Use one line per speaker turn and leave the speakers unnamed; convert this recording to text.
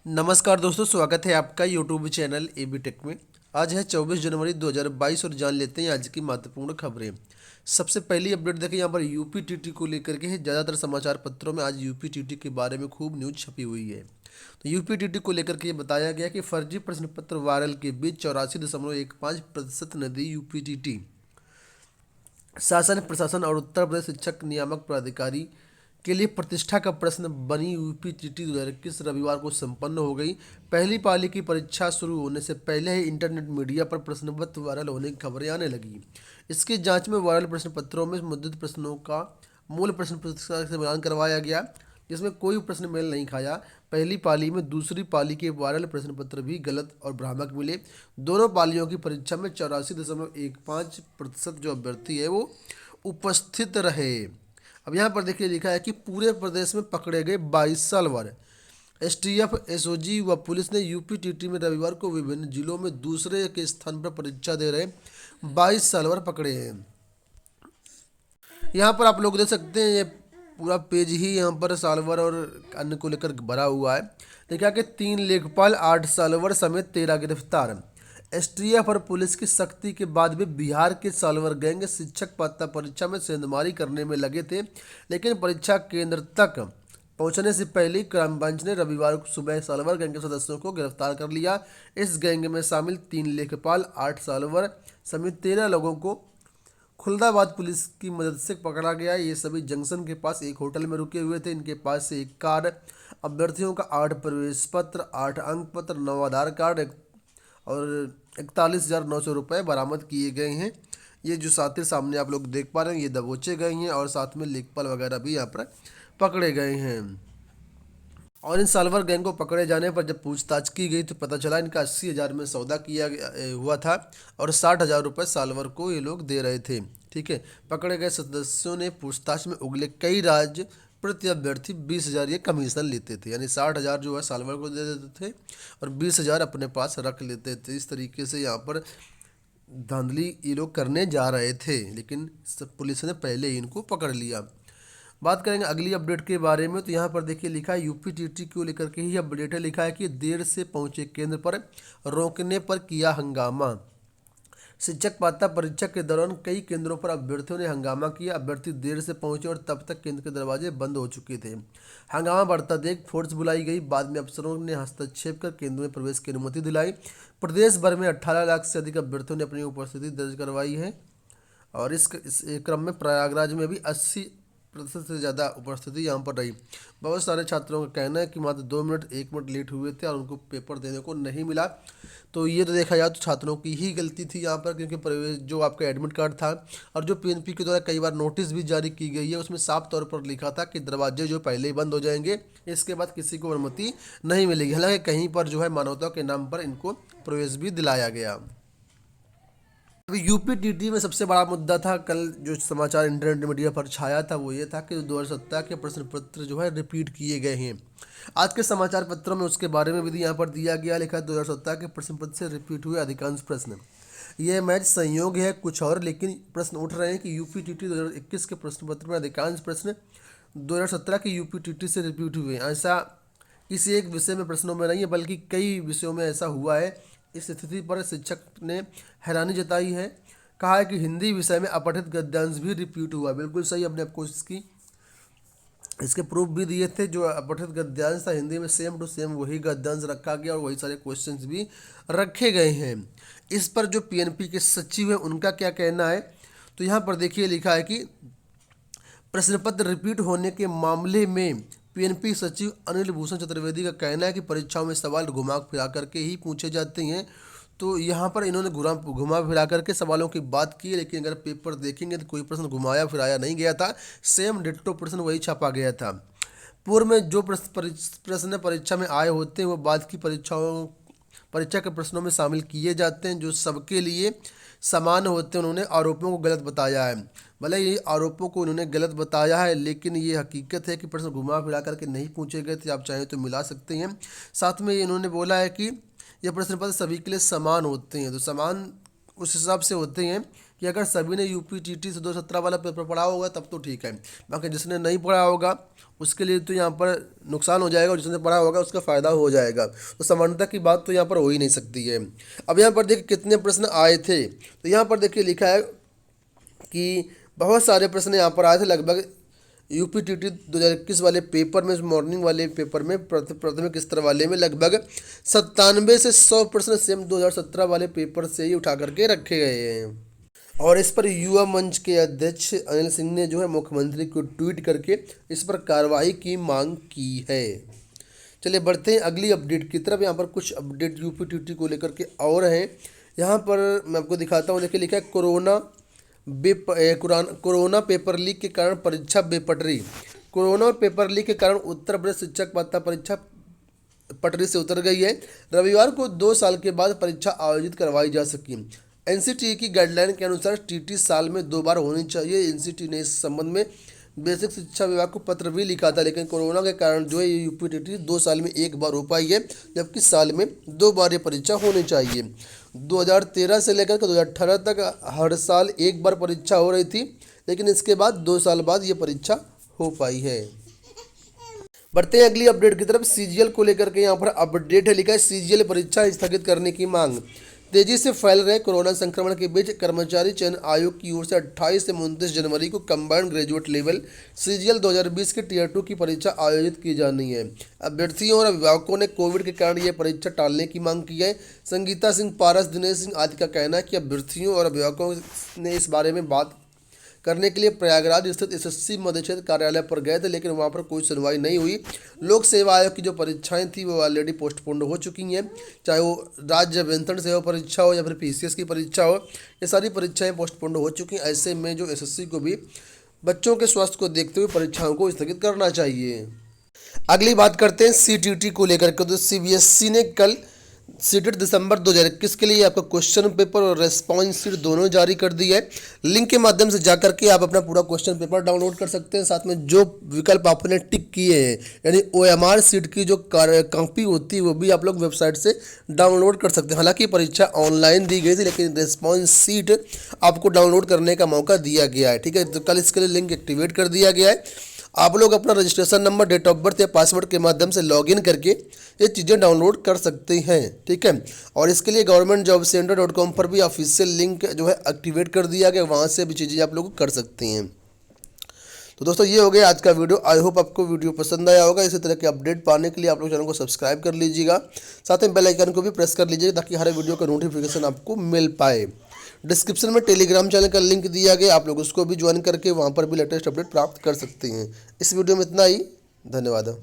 नमस्कार दोस्तों, स्वागत है आपका यूट्यूब चैनल एबी टेक में। आज है 24 जनवरी 2022 और जान लेते हैं आज की महत्वपूर्ण खबरें। सबसे पहली अपडेट देखें, यहाँ पर यूपीटीटी को लेकर के है। ज़्यादातर समाचार पत्रों में आज यूपीटीटी के बारे में खूब न्यूज छपी हुई है। तो यूपीटीटी को लेकर के ये बताया गया कि फर्जी प्रश्न पत्र वायरल के बीच 84.15% ने दी यूपीटीटी। शासन प्रशासन और उत्तर प्रदेश शिक्षक नियामक प्राधिकारी के लिए प्रतिष्ठा का प्रश्न बनी यूपीटीटी 2021 रविवार को संपन्न हो गई। पहली पाली की परीक्षा शुरू होने से पहले ही इंटरनेट मीडिया पर प्रश्न पत्र वायरल होने की खबरें आने लगी। इसकी जांच में वायरल प्रश्न पत्रों में मुद्रित प्रश्नों का मूल प्रश्न पत्र से मिलान करवाया गया, जिसमें कोई प्रश्न मेल नहीं खाया। पहली पाली में दूसरी पाली के वायरल प्रश्न पत्र भी गलत और भ्रामक मिले। दोनों पालियों की परीक्षा में 84.15% जो अभ्यर्थी है वो उपस्थित रहे। अब यहाँ पर देखिए लिखा है कि पूरे प्रदेश में पकड़े गए 22 सालवर। एसटीएफ, एसओजी व पुलिस ने यूपीटीटी में रविवार को विभिन्न जिलों में दूसरे के स्थान पर परीक्षा दे रहे 22 सालवर पकड़े हैं। यहाँ पर आप लोग देख सकते हैं, ये पूरा पेज ही यहाँ पर सालवर और अन्य को लेकर भरा हुआ है। देखा कि 3 लेखपाल 8 सालवर समेत 13 गिरफ्तार। एसटीएफ और पुलिस की सख्ती के बाद भी बिहार के सालवर गैंग शिक्षक पात्रता परीक्षा में सेंधमारी करने में लगे थे, लेकिन परीक्षा केंद्र तक पहुंचने से पहले क्राइम ब्रांच ने रविवार को सुबह सालवर गैंग के सदस्यों को गिरफ्तार कर लिया। इस गैंग में शामिल 3 लेखपाल 8 सालवर समेत 13 लोगों को खुलदाबाद पुलिस की मदद से पकड़ा गया। ये सभी जंक्शन के पास एक होटल में रुके हुए थे। इनके पास से एक कार, अभ्यर्थियों का 8 प्रवेश पत्र, 8 अंक पत्र, 9 आधार कार्ड और 41,900 रुपये बरामद किए गए हैं। ये जो साथी सामने आप लोग देख पा रहे हैं, ये दबोचे गए हैं और साथ में लेखपाल वगैरह भी यहाँ पर पकड़े गए हैं। और इन सालवर गैंग को पकड़े जाने पर जब पूछताछ की गई तो पता चला इनका 80,000 में सौदा किया हुआ था और 60,000 रुपये सालवर को ये लोग दे रहे थे। ठीक है, पकड़े गए सदस्यों ने पूछताछ में उगले कई राज्य प्रति अभ्यर्थी 20,000 ये कमीशन लेते थे, यानी 60,000 जो है सालवर को दे देते थे और 20,000 अपने पास रख लेते थे। इस तरीके से यहाँ पर धांधली ये लोग करने जा रहे थे, लेकिन पुलिस ने पहले ही इनको पकड़ लिया। बात करेंगे अगली अपडेट के बारे में, तो यहाँ पर देखिए लिखा है यूपीटीटी को लेकर के ही अपडेट है। लिखा है कि देर से पहुंचे केंद्र पर रोकने पर किया हंगामा। शिक्षक पात्रता परीक्षा के दौरान कई केंद्रों पर अभ्यर्थियों ने हंगामा किया। अभ्यर्थी देर से पहुंचे और तब तक केंद्र के दरवाजे बंद हो चुके थे। हंगामा बढ़ता देख फोर्स बुलाई गई। बाद में अफसरों ने हस्तक्षेप कर केंद्र में प्रवेश की अनुमति दिलाई। प्रदेश भर में 18 लाख से अधिक अभ्यर्थियों ने अपनी उपस्थिति दर्ज करवाई है और इस क्रम में प्रयागराज में भी 80% से ज़्यादा उपस्थिति यहाँ पर रही। बहुत सारे छात्रों का कहना है कि मात्र 2 मिनट 1 मिनट लेट हुए थे और उनको पेपर देने को नहीं मिला। तो ये तो देखा जाए तो छात्रों की ही गलती थी यहाँ पर, क्योंकि प्रवेश जो आपका एडमिट कार्ड था और जो पीएनपी के द्वारा कई बार नोटिस भी जारी की गई है, उसमें साफ तौर पर लिखा था कि दरवाजे जो पहले ही बंद हो जाएंगे, इसके बाद किसी को अनुमति नहीं मिलेगी। हालांकि कहीं पर जो है मानवता के नाम पर इनको प्रवेश भी दिलाया गया। अभी यूपीटीटी में सबसे बड़ा मुद्दा था कल जो समाचार इंटरनेट मीडिया पर छाया था, वो ये था कि 2017 के प्रश्न पत्र जो है रिपीट किए गए हैं। आज के समाचार पत्रों में उसके बारे में भी यहाँ पर दिया गया। लिखा है 2017 के प्रश्न पत्र से रिपीट हुए अधिकांश प्रश्न। यह मैच संयोग है कुछ और, लेकिन प्रश्न उठ रहे हैं कि यूपीटीटी 2021 के प्रश्न पत्र में अधिकांश प्रश्न 2017 के यूपीटीटी से रिपीट हुए। ऐसा किसी एक विषय में प्रश्नों में नहीं है, बल्कि कई विषयों में ऐसा हुआ है। इस स्थिति पर शिक्षक ने हैरानी जताई है। कहा है कि हिंदी विषय में अपठित गद्यांश भी रिपीट हुआ। बिल्कुल सही, हमने आपको इसके प्रूफ भी दिए थे। जो अपठित गद्यांश था हिंदी में सेम टू सेम वही गद्यांश रखा गया और वही सारे क्वेश्चंस भी रखे गए हैं। इस पर जो पीएनपी के सचिव हैं उनका क्या कहना है, तो यहाँ पर देखिए लिखा है कि प्रश्न पत्र रिपीट होने के मामले में पीएनपी सचिव अनिल भूषण चतुर्वेदी का कहना है कि परीक्षाओं में सवाल घुमा फिरा करके ही पूछे जाते हैं। तो यहाँ पर इन्होंने घुमा फिरा करके सवालों की बात की, लेकिन अगर पेपर देखेंगे तो कोई प्रश्न घुमाया फिराया नहीं गया था। सेम डिट्टो प्रश्न वही छापा गया था। पूर्व में जो प्रश्न परीक्षा में आए होते हैं वो बाद की परीक्षा के प्रश्नों में शामिल किए जाते हैं, जो सबके लिए समान होते हैं। उन्होंने आरोपों को गलत बताया है। भले ये आरोपों को उन्होंने गलत बताया है, लेकिन ये हकीकत है कि प्रश्न घुमा फिरा करके नहीं पूछे गए थे। आप चाहें तो मिला सकते हैं। साथ में इन्होंने बोला है कि यह प्रश्न पत्र सभी के लिए समान होते हैं। तो समान उस हिसाब से होते हैं कि अगर सभी ने यूपीटीटी से 2017 वाला पेपर पढ़ा होगा तब तो ठीक है, बाकी जिसने नहीं पढ़ा होगा उसके लिए तो यहाँ पर नुकसान हो जाएगा और जिसने पढ़ा होगा उसका फ़ायदा हो जाएगा। तो समानता की बात तो यहाँ पर हो ही नहीं सकती है। अब यहाँ पर देखिए कितने प्रश्न आए थे, तो यहाँ पर देखिए लिखा है कि बहुत सारे प्रश्न यहाँ पर आए थे। लगभग यूपीटीटी 2021 वाले पेपर में, मॉर्निंग वाले पेपर में, प्राथमिक स्तर वाले में लगभग 97 से 100 प्रश्न सेम 2017 वाले पेपर से ही उठा करके रखे गए हैं। और इस पर युवा मंच के अध्यक्ष अनिल सिंह ने जो है मुख्यमंत्री को ट्वीट करके इस पर कार्रवाई की मांग की है। चलिए बढ़ते हैं अगली अपडेट की तरफ। यहाँ पर कुछ अपडेट यूपीटीटी को लेकर के और हैं। यहाँ पर मैं आपको दिखाता हूँ। देखिए लिखा है कोरोना पेपर लीक के कारण परीक्षा बेपटरी। कोरोना और पेपर लीक के कारण उत्तर प्रदेश शिक्षक पात्रता परीक्षा पटरी से उतर गई है। रविवार को 2 साल के बाद परीक्षा आयोजित करवाई जा सकी। एनसीटीई की गाइडलाइन के अनुसार टीटी साल में 2 बार होनी चाहिए। एनसीटीई ने इस संबंध में बेसिक शिक्षा विभाग को पत्र भी लिखा था, लेकिन कोरोना के कारण जो है ये यूपीटीटी 2 साल में 1 बार हो पाई है, जबकि साल में 2 बार ये परीक्षा होनी चाहिए। 2013 से लेकर 2018 तक हर साल 1 बार परीक्षा हो रही थी, लेकिन इसके बाद 2 साल बाद ये परीक्षा हो पाई है। बढ़ते हैं अगली अपडेट की तरफ। सीजीएल को लेकर के यहाँ पर अपडेट है। लिखा है सीजीएल परीक्षा स्थगित करने की मांग। तेजी से फैल रहे कोरोना संक्रमण के बीच कर्मचारी चयन आयोग की ओर से 28 से 29 जनवरी को कंबाइंड ग्रेजुएट लेवल सीजीएल 2020 के टीयर 2 की परीक्षा आयोजित की जानी है। अभ्यर्थियों और अभिभावकों ने कोविड के कारण यह परीक्षा टालने की मांग की है। संगीता सिंह, पारस, दिनेश सिंह आदि का कहना है कि अभ्यर्थियों और अभिभावकों ने इस बारे में बात करने के लिए प्रयागराज स्थित एसएससी मध्य क्षेत्र कार्यालय पर गए थे, लेकिन वहां पर कोई सुनवाई नहीं हुई। लोक सेवा आयोग की जो परीक्षाएं थी वो ऑलरेडी पोस्टपोन्ड हो चुकी हैं, चाहे वो राज्य अभियंत्रण सेवा परीक्षा हो या फिर पीसीएस की परीक्षा हो, ये सारी परीक्षाएं पोस्टपोन्ड हो चुकी हैं। ऐसे में जो एसएससी को भी बच्चों के स्वास्थ्य को देखते हुए परीक्षाओं को स्थगित करना चाहिए। अगली बात करते हैं सीटीटी को लेकर के। तो सीबीएसई ने कल सीटेट दिसंबर 2021 के लिए आपका क्वेश्चन पेपर और रेस्पॉन्स शीट दोनों जारी कर दी है। लिंक के माध्यम से जाकर के आप अपना पूरा क्वेश्चन पेपर डाउनलोड कर सकते हैं। साथ में जो विकल्प आपने टिक किए हैं, यानी ओएमआर सीट की जो कॉपी होती है वो भी आप लोग वेबसाइट से डाउनलोड कर सकते हैं। हालांकि परीक्षा ऑनलाइन दी गई थी, लेकिन रेस्पॉन्स शीट आपको डाउनलोड करने का मौका दिया गया है। ठीक है, तो कल इसके लिए लिंक एक्टिवेट कर दिया गया है। आप लोग अपना registration number, date of birth या पासवर्ड के माध्यम से लॉगिन करके ये चीज़ें डाउनलोड कर सकते हैं। ठीक है, और इसके लिए governmentjobcenter.com पर भी ऑफिशियल लिंक जो है एक्टिवेट कर दिया गया, वहाँ से भी चीज़ें आप लोग कर सकते हैं। तो दोस्तों ये हो गया आज का वीडियो। आई होप आपको वीडियो पसंद आया होगा। इसी तरह के अपडेट पाने के लिए आप लोग चैनल को सब्सक्राइब कर लीजिएगा, साथ में बेल आइकन को भी प्रेस कर लीजिएगा ताकि हर वीडियो का नोटिफिकेशन आपको मिल पाए। डिस्क्रिप्शन में टेलीग्राम चैनल का लिंक दिया गया, आप लोग उसको भी ज्वाइन करके वहाँ पर भी लेटेस्ट अपडेट प्राप्त कर सकते हैं। इस वीडियो में इतना ही, धन्यवाद।